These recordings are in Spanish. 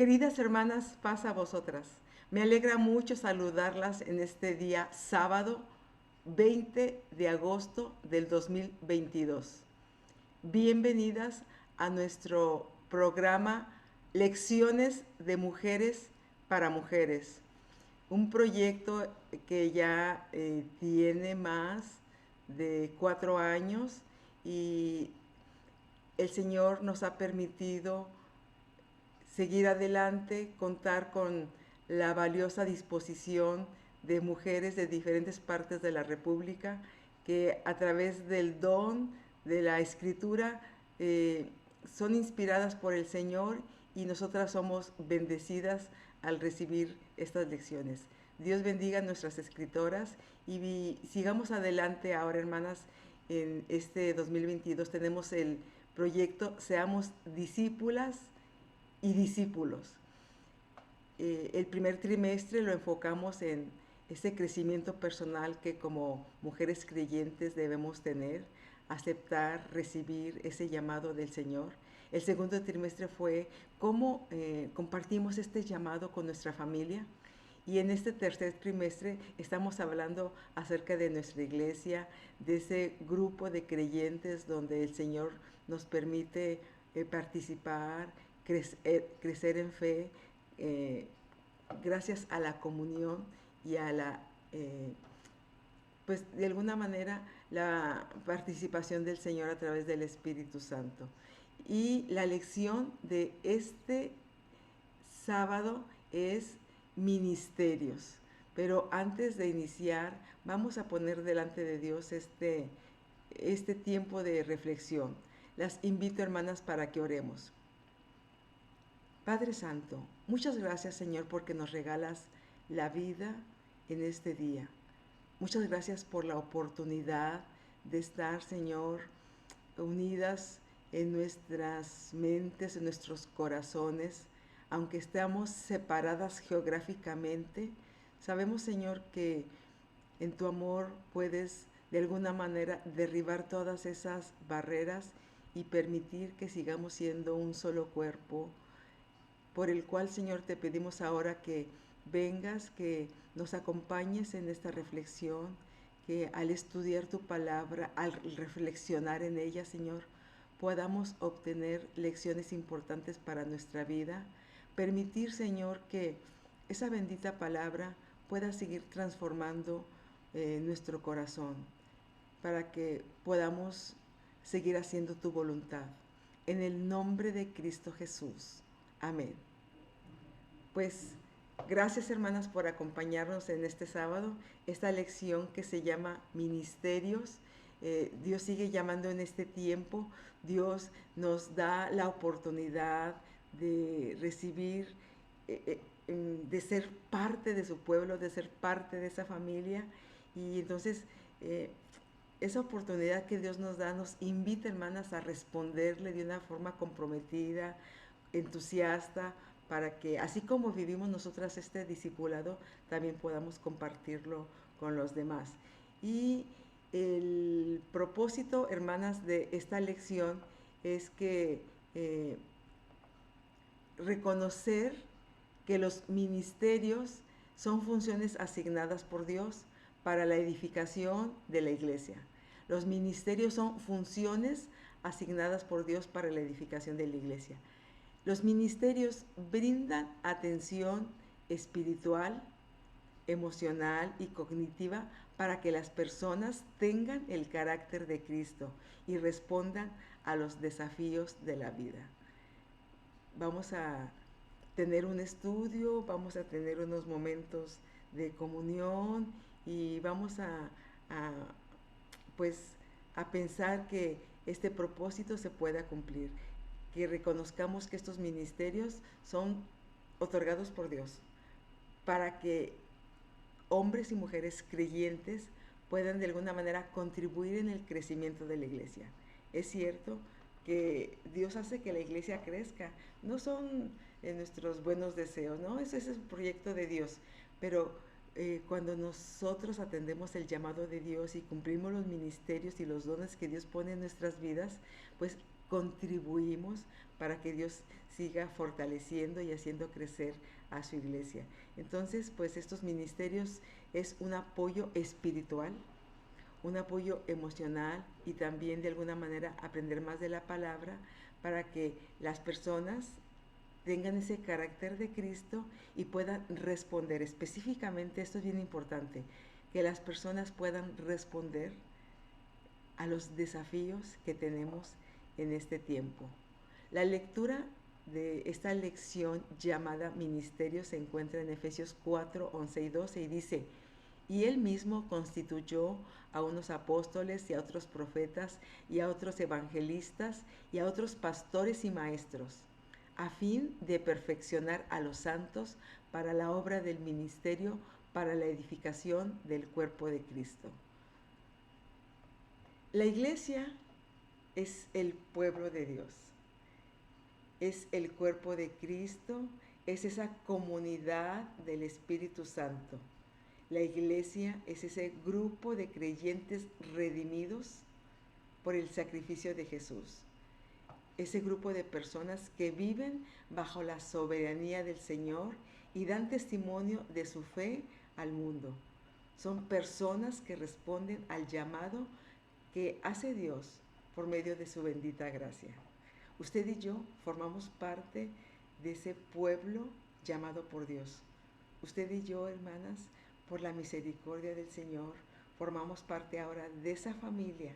Queridas hermanas, paz a vosotras. Me alegra mucho saludarlas en este día sábado 20 de agosto del 2022. Bienvenidas a nuestro programa Lecciones de Mujeres para Mujeres, un proyecto que ya tiene más de 4 años y el Señor nos ha permitido seguir adelante, contar con la valiosa disposición de mujeres de diferentes partes de la República que a través del don de la escritura son inspiradas por el Señor y nosotras somos bendecidas al recibir estas lecciones. Dios bendiga a nuestras escritoras y sigamos adelante ahora, hermanas. En este 2022 tenemos el proyecto Seamos Discípulas y Discípulos. El primer trimestre lo enfocamos en ese crecimiento personal que como mujeres creyentes debemos tener, aceptar, recibir ese llamado del Señor. El segundo trimestre fue cómo compartimos este llamado con nuestra familia. Y en este tercer trimestre estamos hablando acerca de nuestra iglesia, de ese grupo de creyentes donde el Señor nos permite participar, crecer en fe, gracias a la comunión y a la, pues de alguna manera, la participación del Señor a través del Espíritu Santo. Y la lección de este sábado es ministerios. Pero antes de iniciar, vamos a poner delante de Dios este tiempo de reflexión. Las invito, hermanas, para que oremos. Padre Santo, muchas gracias, Señor, porque nos regalas la vida en este día. Muchas gracias por la oportunidad de estar, Señor, unidas en nuestras mentes, en nuestros corazones, aunque estemos separadas geográficamente. Sabemos, Señor, que en tu amor puedes de alguna manera derribar todas esas barreras y permitir que sigamos siendo un solo cuerpo, por el cual, Señor, te pedimos ahora que vengas, que nos acompañes en esta reflexión, que al estudiar tu palabra, al reflexionar en ella, Señor, podamos obtener lecciones importantes para nuestra vida. Permitir, Señor, que esa bendita palabra pueda seguir transformando nuestro corazón, para que podamos seguir haciendo tu voluntad. En el nombre de Cristo Jesús. Amén. Pues gracias, hermanas, por acompañarnos en este sábado, esta lección que se llama Ministerios. Dios sigue llamando en este tiempo. Dios nos da la oportunidad de recibir, de ser parte de su pueblo, de ser parte de esa familia. Y entonces esa oportunidad que Dios nos da nos invita, hermanas, a responderle de una forma comprometida, entusiasta, para que así como vivimos nosotras este discipulado, también podamos compartirlo con los demás. Y el propósito, hermanas, de esta lección es que reconocer que los ministerios son funciones asignadas por Dios para la edificación de la iglesia. Los ministerios son funciones asignadas por Dios para la edificación de la iglesia. Los ministerios brindan atención espiritual, emocional y cognitiva para que las personas tengan el carácter de Cristo y respondan a los desafíos de la vida. Vamos a tener un estudio, vamos a tener unos momentos de comunión y vamos pues, a pensar que este propósito se pueda cumplir, que reconozcamos que estos ministerios son otorgados por Dios para que hombres y mujeres creyentes puedan de alguna manera contribuir en el crecimiento de la iglesia. Es cierto que Dios hace que la iglesia crezca, no son nuestros buenos deseos, ¿no? Ese es el proyecto de Dios, pero cuando nosotros atendemos el llamado de Dios y cumplimos los ministerios y los dones que Dios pone en nuestras vidas, pues contribuimos para que Dios siga fortaleciendo y haciendo crecer a su iglesia. Entonces, pues estos ministerios es un apoyo espiritual, un apoyo emocional y también de alguna manera aprender más de la palabra para que las personas tengan ese carácter de Cristo y puedan responder. Específicamente, esto es bien importante, que las personas puedan responder a los desafíos que tenemos en este tiempo. La lectura de esta lección llamada ministerio se encuentra en Efesios 4, 11 y 12 y dice: y él mismo constituyó a unos apóstoles y a otros profetas y a otros evangelistas y a otros pastores y maestros, a fin de perfeccionar a los santos para la obra del ministerio, para la edificación del cuerpo de Cristo. La iglesia es el pueblo de Dios, es el cuerpo de Cristo, es esa comunidad del Espíritu Santo. La iglesia es ese grupo de creyentes redimidos por el sacrificio de Jesús. Ese grupo de personas que viven bajo la soberanía del Señor y dan testimonio de su fe al mundo. Son personas que responden al llamado que hace Dios por medio de su bendita gracia. Usted y yo formamos parte de ese pueblo llamado por Dios. Usted y yo, hermanas, por la misericordia del Señor, formamos parte ahora de esa familia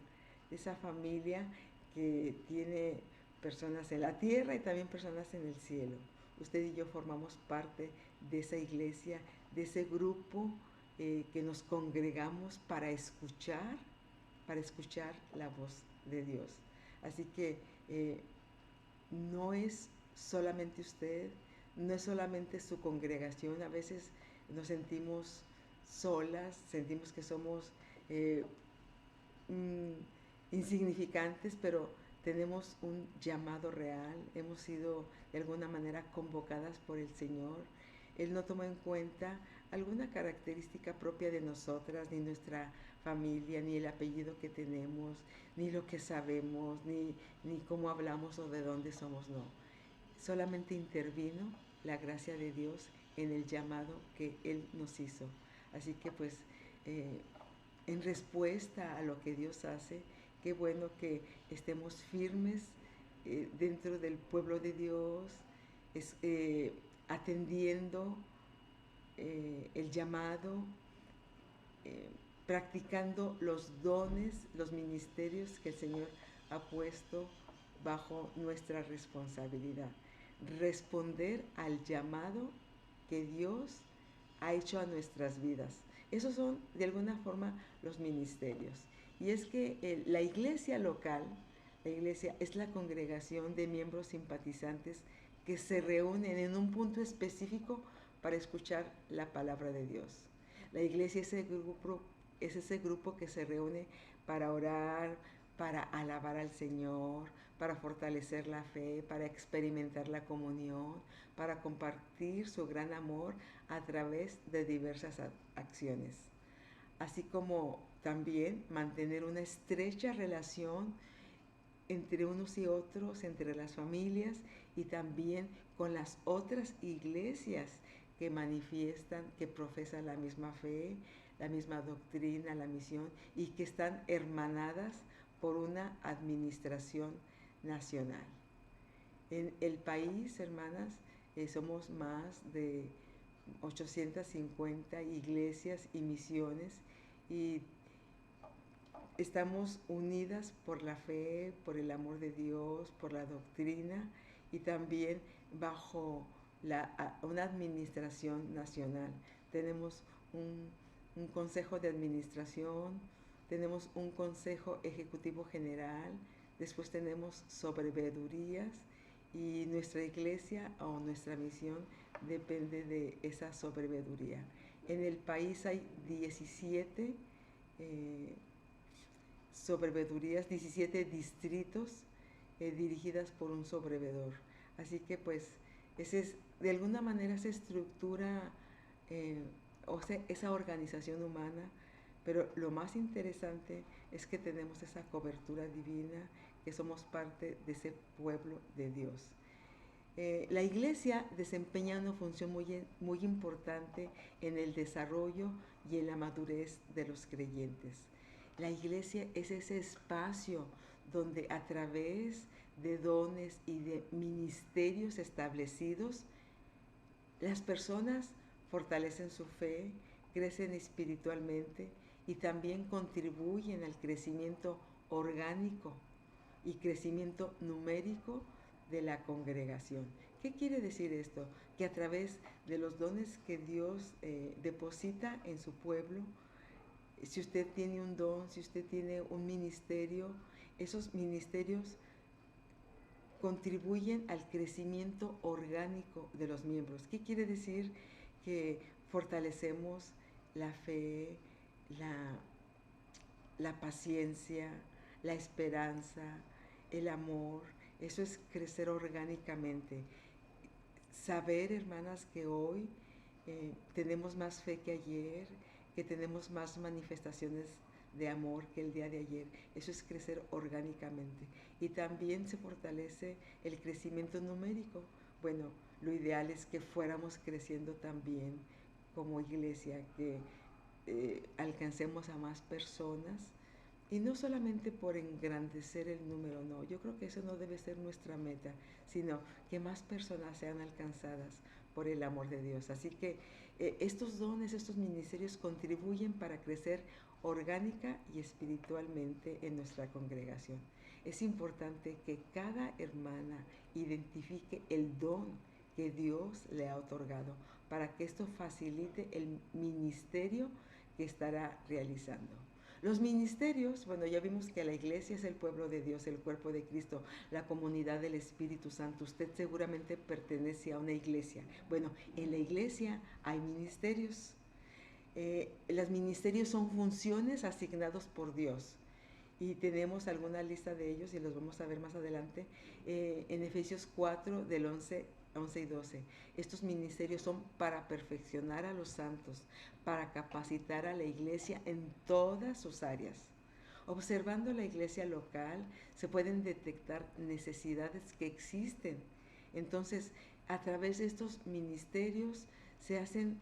que tiene personas en la tierra y también personas en el cielo. Usted y yo formamos parte de esa iglesia, de ese grupo que nos congregamos para escuchar la voz de Dios. Así que no es solamente usted, no es solamente su congregación. A veces nos sentimos solas, sentimos que somos insignificantes, pero tenemos un llamado real, hemos sido de alguna manera convocadas por el Señor. Él no toma en cuenta alguna característica propia de nosotras, ni nuestra familia, ni el apellido que tenemos, ni lo que sabemos, ni cómo hablamos o de dónde somos, no. Solamente intervino la gracia de Dios en el llamado que Él nos hizo. Así que pues en respuesta a lo que Dios hace, qué bueno que estemos firmes dentro del pueblo de Dios, atendiendo el llamado, practicando los dones, los ministerios que el Señor ha puesto bajo nuestra responsabilidad. Responder al llamado que Dios ha hecho a nuestras vidas. Esos son de alguna forma los ministerios. Y es que la iglesia local, la iglesia es la congregación de miembros simpatizantes que se reúnen en un punto específico para escuchar la palabra de Dios. La iglesia es ese grupo que se reúne para orar, para alabar al Señor, para fortalecer la fe, para experimentar la comunión, para compartir su gran amor a través de diversas acciones, así como también mantener una estrecha relación entre unos y otros, entre las familias y también con las otras iglesias que manifiestan, que profesan la misma fe, la misma doctrina, la misión y que están hermanadas por una administración nacional. En el país, hermanas, somos más de 850 iglesias y misiones y estamos unidas por la fe, por el amor de Dios, por la doctrina y también bajo una administración nacional. Tenemos un consejo de administración, tenemos un consejo ejecutivo general, después tenemos sobreveedurías y nuestra iglesia o nuestra misión depende de esa sobreveeduría. En el país hay 17 sobreveedurías, 17 distritos dirigidas por un sobreveedor. Así que pues de alguna manera esa estructura o sea, esa organización humana, pero lo más interesante es que tenemos esa cobertura divina, que somos parte de ese pueblo de Dios. La iglesia desempeña una función muy importante en el desarrollo y en la madurez de los creyentes. La iglesia es ese espacio donde a través de dones y de ministerios establecidos, las personas fortalecen su fe, crecen espiritualmente y también contribuyen al crecimiento orgánico y crecimiento numérico de la congregación. ¿Qué quiere decir esto? Que a través de los dones que Dios deposita en su pueblo, si usted tiene un don, si usted tiene un ministerio, esos ministerios contribuyen al crecimiento orgánico de los miembros. ¿Qué quiere decir? Que fortalecemos la fe, la paciencia, la esperanza, el amor. Eso es crecer orgánicamente. Saber, hermanas, que hoy tenemos más fe que ayer, que tenemos más manifestaciones de amor que el día de ayer. Eso es crecer orgánicamente. Y también se fortalece el crecimiento numérico. Bueno, lo ideal es que fuéramos creciendo también como iglesia, que alcancemos a más personas. Y no solamente por engrandecer el número, no, yo creo que eso no debe ser nuestra meta, sino que más personas sean alcanzadas por el amor de Dios. Así que estos dones, estos ministerios contribuyen para crecer orgánica y espiritualmente en nuestra congregación. Es importante que cada hermana identifique el don que Dios le ha otorgado para que esto facilite el ministerio que estará realizando. Los ministerios, bueno, ya vimos que la iglesia es el pueblo de Dios, el cuerpo de Cristo, la comunidad del Espíritu Santo. Usted seguramente pertenece a una iglesia. Bueno, en la iglesia hay ministerios. Los ministerios son funciones asignados por Dios. Y tenemos alguna lista de ellos y los vamos a ver más adelante en Efesios 4 del 11 y 12. Estos ministerios son para perfeccionar a los santos, para capacitar a la iglesia en todas sus áreas. Observando la iglesia local se pueden detectar necesidades que existen. Entonces, a través de estos ministerios se hacen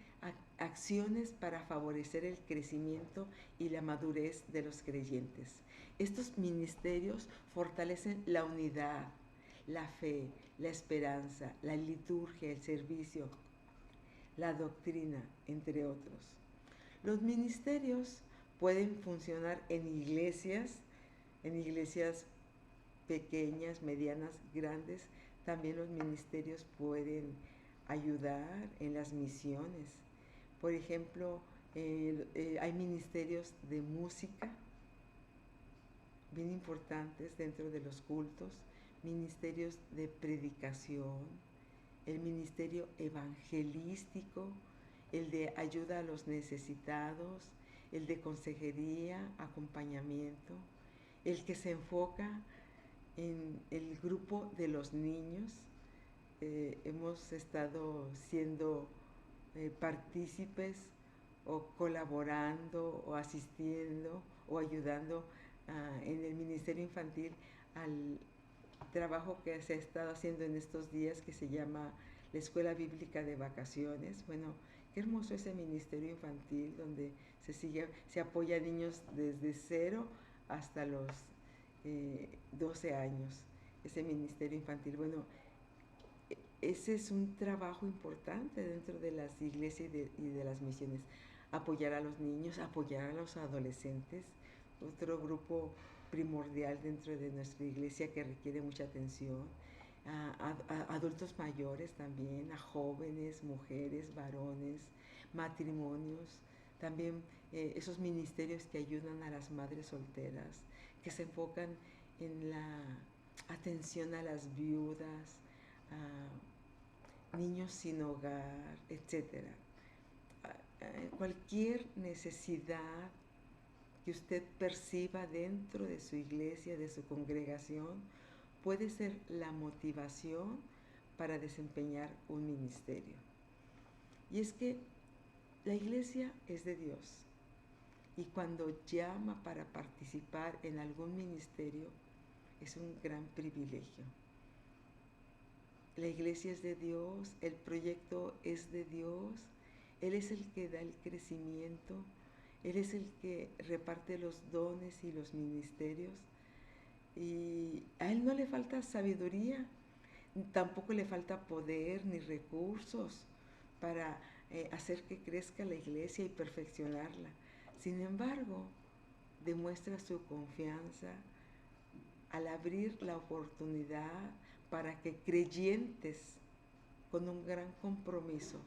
acciones para favorecer el crecimiento y la madurez de los creyentes. Estos ministerios fortalecen la unidad, la fe, la esperanza, la liturgia, el servicio, la doctrina, entre otros. Los ministerios pueden funcionar en iglesias pequeñas, medianas, grandes. También los ministerios pueden ayudar en las misiones. Por ejemplo, hay ministerios de música bien importantes dentro de los cultos, ministerios de predicación, el ministerio evangelístico, el de ayuda a los necesitados, el de consejería, acompañamiento, el que se enfoca en el grupo de los niños. Hemos estado siendo partícipes o colaborando o asistiendo o ayudando en el Ministerio Infantil al trabajo que se ha estado haciendo en estos días, que se llama la Escuela Bíblica de Vacaciones. Bueno, qué hermoso ese ministerio infantil donde se apoya a niños desde 0 hasta los 12 años, ese ministerio infantil. Bueno, ese es un trabajo importante dentro de las iglesias y de las misiones. Apoyar a los niños, apoyar a los adolescentes, otro grupo primordial dentro de nuestra iglesia que requiere mucha atención, a adultos mayores también, a jóvenes, mujeres, varones, matrimonios, también esos ministerios que ayudan a las madres solteras, que se enfocan en la atención a las viudas, a niños sin hogar, etc. Cualquier necesidad que usted perciba dentro de su iglesia, de su congregación, puede ser la motivación para desempeñar un ministerio. Y es que la iglesia es de Dios, y cuando llama para participar en algún ministerio, es un gran privilegio. La iglesia es de Dios, el proyecto es de Dios, Él es el que da el crecimiento, Él es el que reparte los dones y los ministerios, y a Él no le falta sabiduría, tampoco le falta poder ni recursos para hacer que crezca la iglesia y perfeccionarla. Sin embargo, demuestra su confianza al abrir la oportunidad para que creyentes con un gran compromiso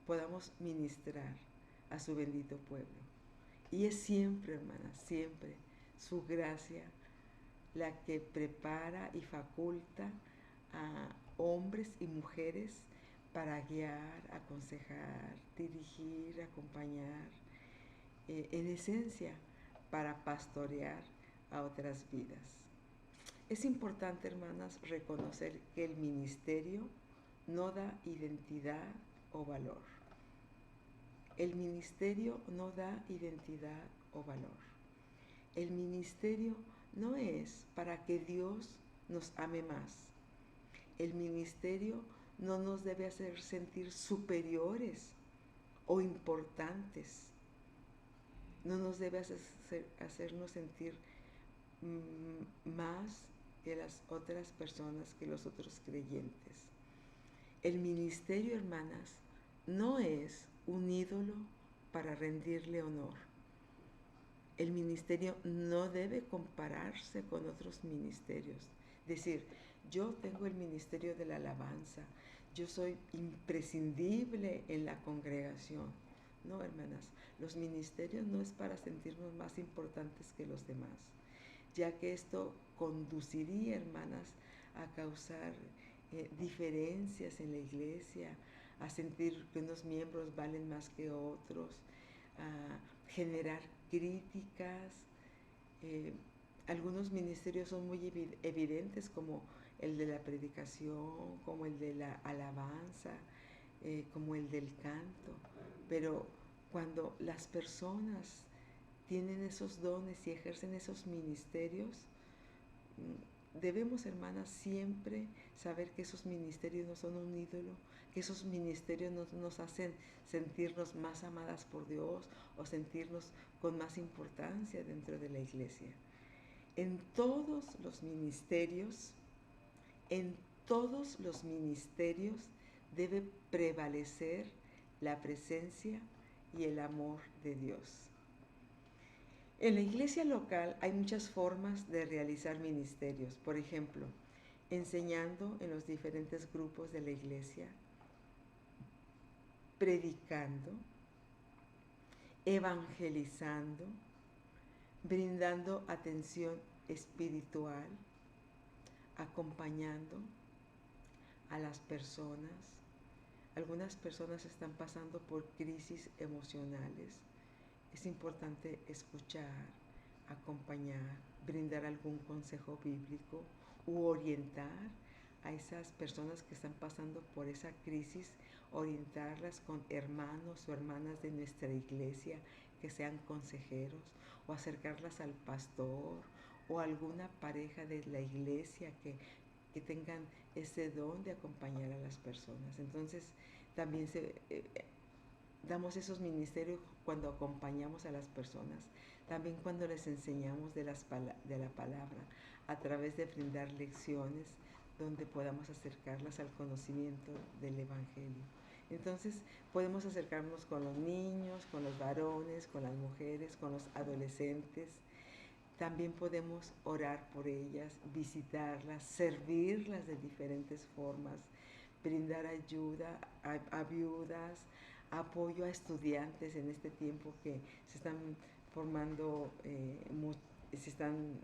podamos ministrar a su bendito pueblo. Y es siempre, hermanas, siempre su gracia la que prepara y faculta a hombres y mujeres para guiar, aconsejar, dirigir, acompañar, en esencia, para pastorear a otras vidas. Es importante, hermanas, reconocer que el ministerio no da identidad o valor. El ministerio no da identidad o valor. El ministerio no es para que Dios nos ame más. El ministerio no nos debe hacer sentir superiores o importantes. No nos debe hacernos sentir más que las otras personas, que los otros creyentes. El ministerio, hermanas, no es un ídolo para rendirle honor. El ministerio no debe compararse con otros ministerios. Decir, yo tengo el ministerio de la alabanza, yo soy imprescindible en la congregación. No, hermanas, los ministerios no es para sentirnos más importantes que los demás, ya que esto conduciría, hermanas, a causar diferencias en la iglesia, a sentir que unos miembros valen más que otros, a generar críticas. Algunos ministerios son muy evidentes, como el de la predicación, como el de la alabanza, como el del canto, pero cuando las personas tienen esos dones y ejercen esos ministerios, debemos, hermanas, siempre saber que esos ministerios no son un ídolo, que esos ministerios nos hacen sentirnos más amadas por Dios o sentirnos con más importancia dentro de la iglesia. En todos los ministerios, debe prevalecer la presencia y el amor de Dios. En la iglesia local hay muchas formas de realizar ministerios. Por ejemplo, enseñando en los diferentes grupos de la iglesia, predicando, evangelizando, brindando atención espiritual, acompañando a las personas. Algunas personas están pasando por crisis emocionales. Es importante escuchar, acompañar, brindar algún consejo bíblico u orientar a esas personas que están pasando por esa crisis, orientarlas con hermanos o hermanas de nuestra iglesia que sean consejeros, o acercarlas al pastor o alguna pareja de la iglesia que tengan ese don de acompañar a las personas. Entonces, también damos esos ministerios cuando acompañamos a las personas, también cuando les enseñamos de la palabra, a través de brindar lecciones donde podamos acercarlas al conocimiento del Evangelio. Entonces podemos acercarnos con los niños, con los varones, con las mujeres, con los adolescentes. También podemos orar por ellas, visitarlas, servirlas de diferentes formas, brindar ayuda a viudas, apoyo a estudiantes en este tiempo que se están formando, se están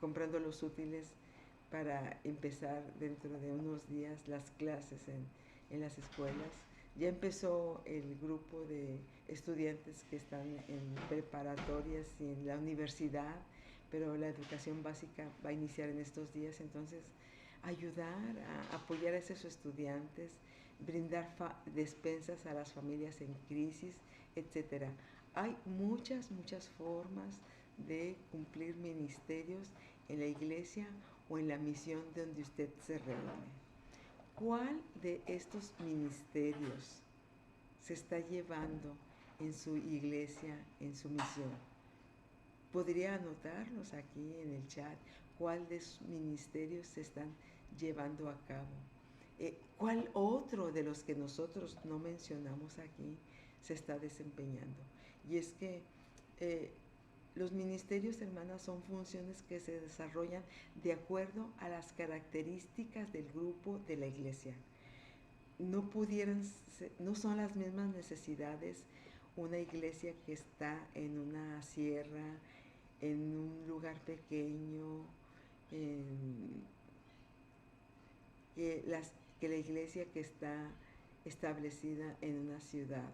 comprando los útiles para empezar dentro de unos días las clases en las escuelas. Ya empezó el grupo de estudiantes que están en preparatorias y en la universidad, pero la educación básica va a iniciar en estos días. Entonces, ayudar a apoyar a esos estudiantes, brindar despensas a las familias en crisis, etc. Hay muchas formas de cumplir ministerios en la iglesia o en la misión donde usted se reúne. ¿Cuál de estos ministerios se está llevando en su iglesia, en su misión? Podría anotarlos aquí en el chat. ¿Cuál de sus ministerios se están llevando a cabo? ¿Cuál otro de los que nosotros no mencionamos aquí se está desempeñando? Y es que los ministerios, hermanas, son funciones que se desarrollan de acuerdo a las características del grupo de la iglesia. No son las mismas necesidades una iglesia que está en una sierra, en un lugar pequeño, que la iglesia que está establecida en una ciudad.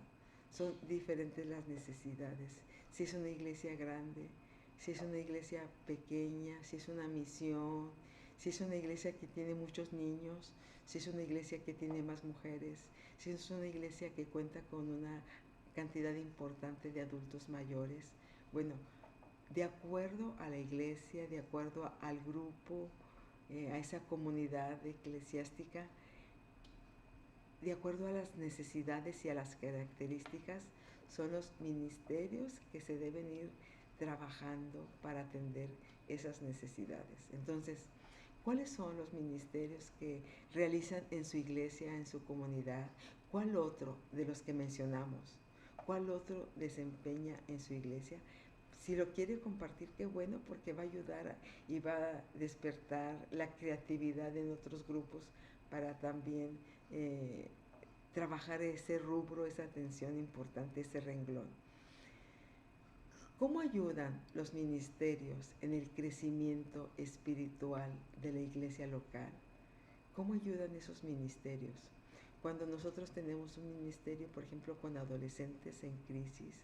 Son diferentes las necesidades. Si es una iglesia grande, si es una iglesia pequeña, si es una misión, si es una iglesia que tiene muchos niños, si es una iglesia que tiene más mujeres, si es una iglesia que cuenta con una cantidad importante de adultos mayores. Bueno, de acuerdo a la iglesia, de acuerdo al grupo, a esa comunidad eclesiástica, de acuerdo a las necesidades y a las características, son los ministerios que se deben ir trabajando para atender esas necesidades. Entonces, ¿cuáles son los ministerios que realizan en su iglesia, en su comunidad? ¿Cuál otro de los que mencionamos? ¿Cuál otro desempeña en su iglesia? Si lo quiere compartir, qué bueno, porque va a ayudar y va a despertar la creatividad en otros grupos para también trabajar ese rubro, esa atención importante, ese renglón. ¿Cómo ayudan los ministerios en el crecimiento espiritual de la iglesia local? ¿Cómo ayudan esos ministerios? Cuando nosotros tenemos un ministerio, por ejemplo, con adolescentes en crisis,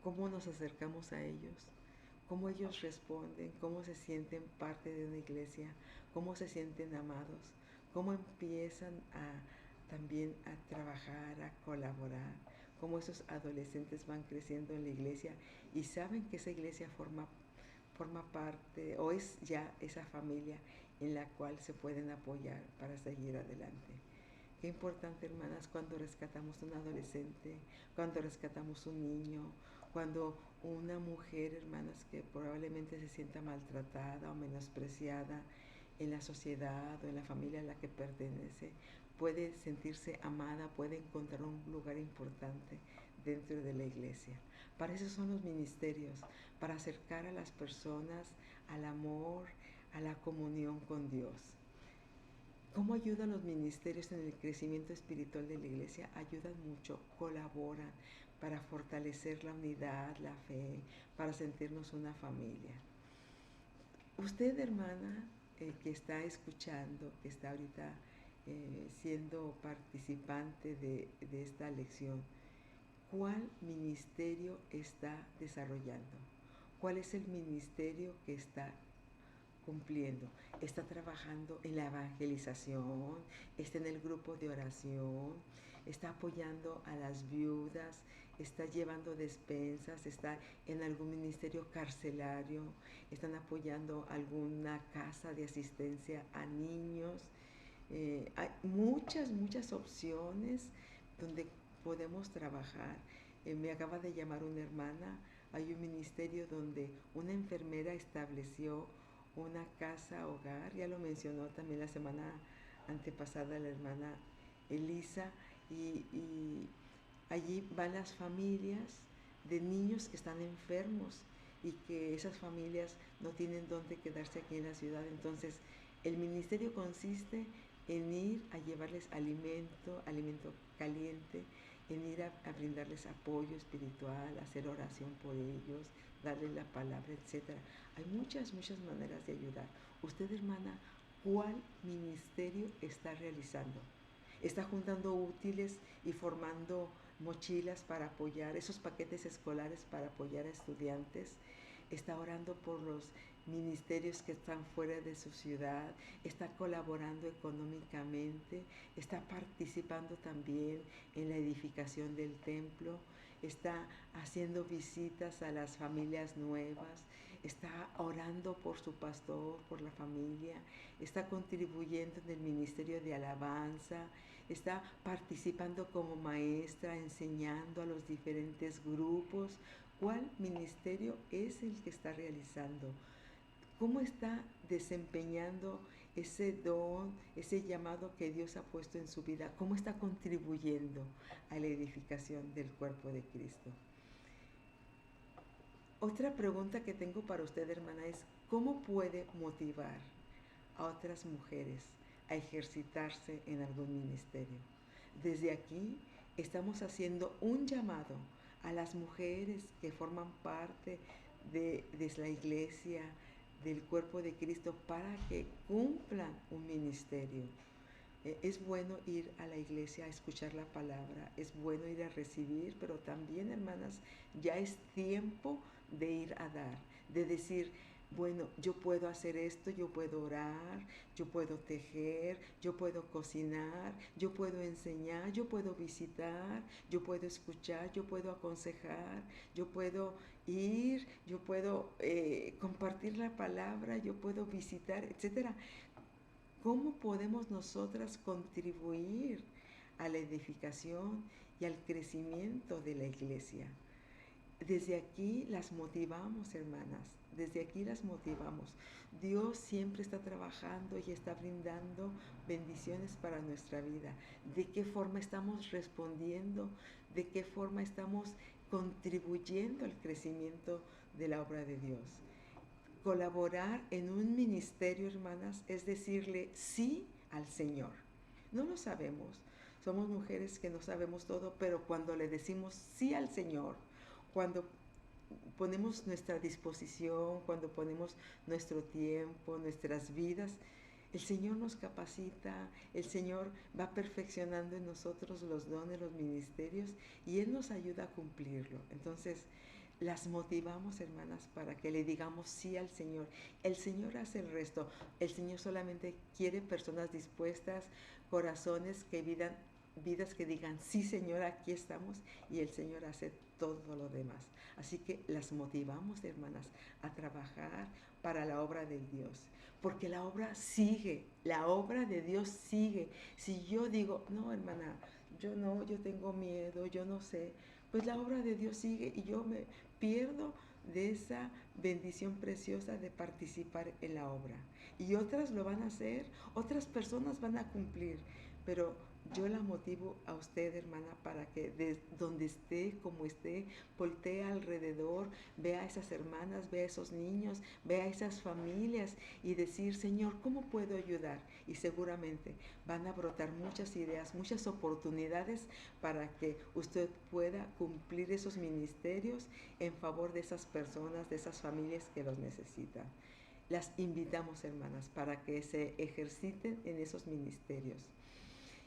¿cómo nos acercamos a ellos? ¿Cómo ellos responden? ¿Cómo se sienten parte de una iglesia? ¿Cómo se sienten amados? ¿Cómo empiezan también a trabajar, a colaborar? ¿Cómo esos adolescentes van creciendo en la iglesia y saben que esa iglesia forma parte o es ya esa familia en la cual se pueden apoyar para seguir adelante? Qué importante, hermanas, cuando rescatamos un adolescente, cuando rescatamos un niño, cuando una mujer, hermanas, que probablemente se sienta maltratada o menospreciada en la sociedad o en la familia a la que pertenece, puede sentirse amada, puede encontrar un lugar importante dentro de la iglesia. Para eso son los ministerios, para acercar a las personas al amor, a la comunión con Dios. ¿Cómo ayudan los ministerios en el crecimiento espiritual de la iglesia? Ayudan mucho, colaboran para fortalecer la unidad, la fe, para sentirnos una familia. Usted, hermana, que está escuchando, que está ahorita siendo participante de esta lección, ¿cuál ministerio está desarrollando? ¿Cuál es el ministerio que está cumpliendo? Está trabajando en la evangelización, está en el grupo de oración, está apoyando a las viudas, está llevando despensas, está en algún ministerio carcelario, están apoyando alguna casa de asistencia a niños. Hay muchas opciones donde podemos trabajar. Me acaba de llamar una hermana, hay un ministerio donde una enfermera estableció una casa hogar, ya lo mencionó también la semana antepasada la hermana Elisa, y allí van las familias de niños que están enfermos y que esas familias no tienen dónde quedarse aquí en la ciudad. Entonces el ministerio consiste en ir a llevarles alimento caliente, en ir a brindarles apoyo espiritual, hacer oración por ellos, darles la palabra, etc. Hay muchas maneras de ayudar. Usted, hermana, ¿cuál ministerio está realizando? ¿Está juntando útiles y formando mochilas para apoyar, esos paquetes escolares para apoyar a estudiantes? ¿Está orando por los ministerios que están fuera de su ciudad? ¿Está colaborando económicamente? ¿Está participando también en la edificación del templo? ¿Está haciendo visitas a las familias nuevas? está orando por su pastor, por la familia, está contribuyendo en el ministerio de alabanza, está participando como maestra, enseñando a los diferentes grupos. ¿Cuál ministerio es el que está realizando? ¿Cómo está desempeñando ese don, ese llamado que Dios ha puesto en su vida? ¿Cómo está contribuyendo a la edificación del cuerpo de Cristo? Otra pregunta que tengo para usted, hermana, es ¿cómo puede motivar a otras mujeres a ejercitarse en algún ministerio? Desde aquí estamos haciendo un llamado a las mujeres que forman parte de la iglesia, del cuerpo de Cristo, para que cumplan un ministerio. Es bueno ir a la iglesia a escuchar la palabra, es bueno ir a recibir, pero también, hermanas, ya es tiempo de ir a dar, de decir, bueno, yo puedo hacer esto, yo puedo orar, yo puedo tejer, yo puedo cocinar, yo puedo enseñar, yo puedo visitar, yo puedo escuchar, yo puedo aconsejar, yo puedo ir, yo puedo compartir la palabra, yo puedo visitar, etcétera. ¿Cómo podemos nosotras contribuir a la edificación y al crecimiento de la iglesia? Desde aquí las motivamos, hermanas, desde aquí las motivamos. Dios siempre está trabajando y está brindando bendiciones para nuestra vida. ¿De qué forma estamos respondiendo? ¿De qué forma estamos contribuyendo al crecimiento de la obra de Dios? Colaborar en un ministerio, hermanas, es decirle sí al Señor. No lo sabemos. Somos mujeres que no sabemos todo, pero cuando le decimos sí al Señor, cuando ponemos nuestra disposición, cuando ponemos nuestro tiempo, nuestras vidas, el Señor nos capacita, el Señor va perfeccionando en nosotros los dones, los ministerios, y Él nos ayuda a cumplirlo. Entonces, las motivamos, hermanas, para que le digamos sí al Señor. El Señor hace el resto. El Señor solamente quiere personas dispuestas, corazones que vidas que digan, sí, Señor, aquí estamos, y el Señor hace todo lo demás. Así que las motivamos, hermanas, a trabajar para la obra de Dios, porque la obra sigue, la obra de Dios sigue. Si yo digo, no, hermana, yo no, yo tengo miedo, yo no sé, pues la obra de Dios sigue y yo me pierdo de esa bendición preciosa de participar en la obra. Y otras lo van a hacer, otras personas van a cumplir, pero yo la motivo a usted, hermana, para que de donde esté, como esté, voltee alrededor, vea a esas hermanas, vea a esos niños, vea a esas familias y decir, Señor, ¿cómo puedo ayudar? Y seguramente van a brotar muchas ideas, muchas oportunidades para que usted pueda cumplir esos ministerios en favor de esas personas, de esas familias que los necesitan. Las invitamos, hermanas, para que se ejerciten en esos ministerios.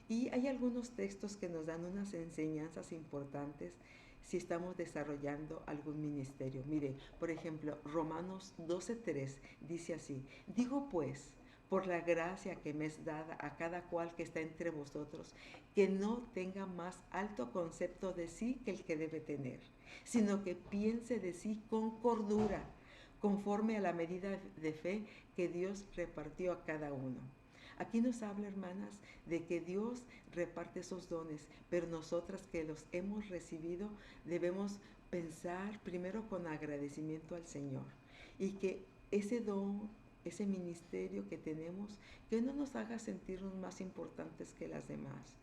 Y hay algunos textos que nos dan unas enseñanzas importantes si estamos desarrollando algún ministerio. Mire, por ejemplo, Romanos 12:3 dice así, digo pues, por la gracia que me es dada a cada cual que está entre vosotros, que no tenga más alto concepto de sí que el que debe tener, sino que piense de sí con cordura, conforme a la medida de fe que Dios repartió a cada uno. Aquí nos habla, hermanas, de que Dios reparte esos dones, pero nosotras que los hemos recibido debemos pensar primero con agradecimiento al Señor y que ese don, ese ministerio que tenemos, que no nos haga sentirnos más importantes que las demás,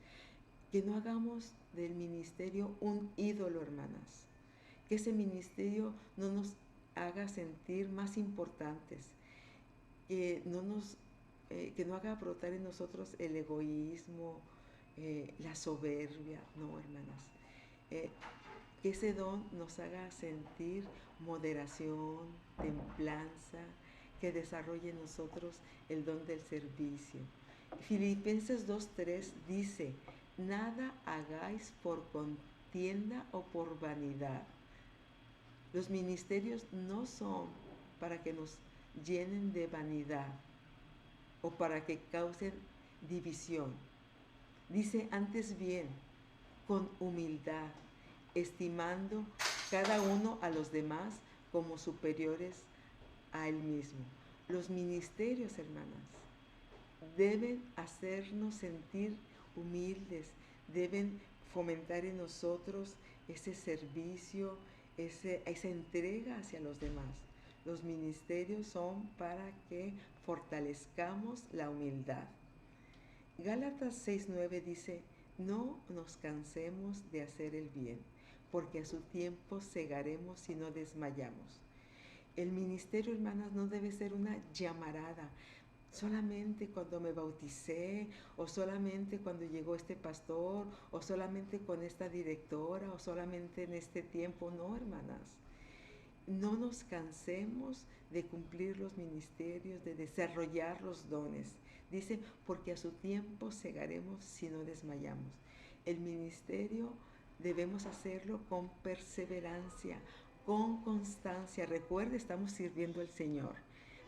que no hagamos del ministerio un ídolo, hermanas, que ese ministerio no nos haga sentir más importantes, que no haga brotar en nosotros el egoísmo, la soberbia, no, hermanas. Eh, que ese don nos haga sentir moderación, templanza, que desarrolle en nosotros el don del servicio. Filipenses 2:3 dice, nada hagáis por contienda o por vanidad. Los ministerios no son para que nos llenen de vanidad o para que causen división. Dice antes bien, con humildad, estimando cada uno a los demás como superiores a Él mismo. Los ministerios, hermanas, deben hacernos sentir humildes, deben fomentar en nosotros ese servicio, esa entrega hacia los demás. Los ministerios son para que fortalezcamos la humildad. Gálatas 6:9 dice, no nos cansemos de hacer el bien, porque a su tiempo segaremos si no desmayamos. El ministerio, hermanas, no debe ser una llamarada, solamente cuando me bauticé, o solamente cuando llegó este pastor, o solamente con esta directora, o solamente en este tiempo. No, hermanas. No nos cansemos de cumplir los ministerios, de desarrollar los dones. Dice, porque a su tiempo segaremos si no desmayamos. El ministerio debemos hacerlo con perseverancia, con constancia. Recuerde, estamos sirviendo al Señor.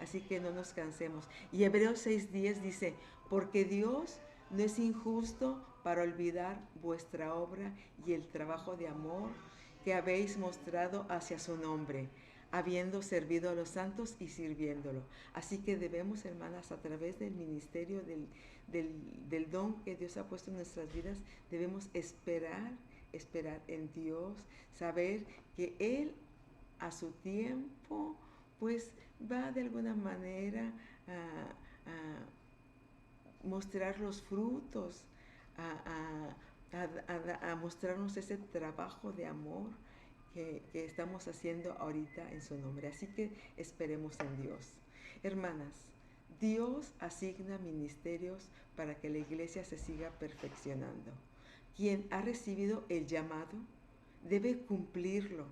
Así que no nos cansemos. Y Hebreos 6:10 dice, porque Dios no es injusto para olvidar vuestra obra y el trabajo de amor que habéis mostrado hacia su nombre, habiendo servido a los santos y sirviéndolo. Así que debemos, hermanas, a través del ministerio, del don que Dios ha puesto en nuestras vidas, debemos esperar en Dios, saber que Él a su tiempo, pues va de alguna manera a mostrar los frutos, a mostrarnos ese trabajo de amor que estamos haciendo ahorita en su nombre. Así que esperemos en Dios. Hermanas, Dios asigna ministerios para que la iglesia se siga perfeccionando. Quien ha recibido el llamado debe cumplirlo,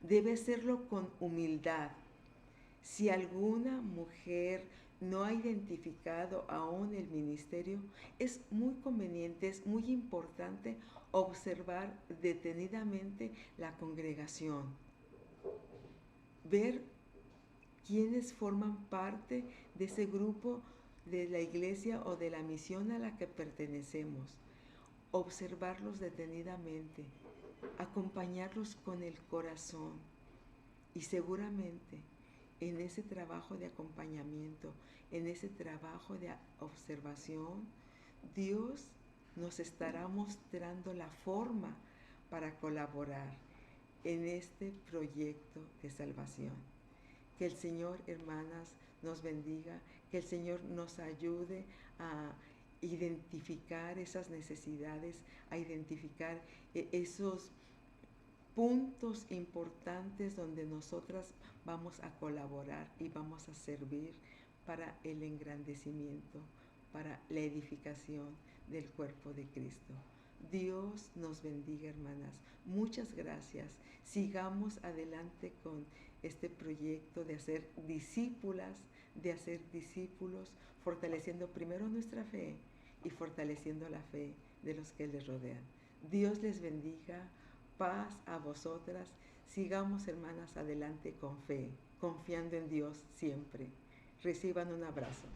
debe hacerlo con humildad. Si alguna mujer no ha identificado aún el ministerio, es muy conveniente, es muy importante observar detenidamente la congregación, ver quiénes forman parte de ese grupo de la iglesia o de la misión a la que pertenecemos, observarlos detenidamente, acompañarlos con el corazón y seguramente en ese trabajo de acompañamiento, en ese trabajo de observación, Dios nos estará mostrando la forma para colaborar en este proyecto de salvación. Que el Señor, hermanas, nos bendiga, que el Señor nos ayude a identificar esas necesidades, a identificar esos puntos importantes donde nosotras vamos a colaborar y vamos a servir para el engrandecimiento, para la edificación del cuerpo de Cristo. Dios nos bendiga, hermanas. Muchas gracias. Sigamos adelante con este proyecto de hacer discípulas, de hacer discípulos, fortaleciendo primero nuestra fe y fortaleciendo la fe de los que les rodean. Dios les bendiga. Paz a vosotras. Sigamos, hermanas, adelante con fe, confiando en Dios siempre. Reciban un abrazo.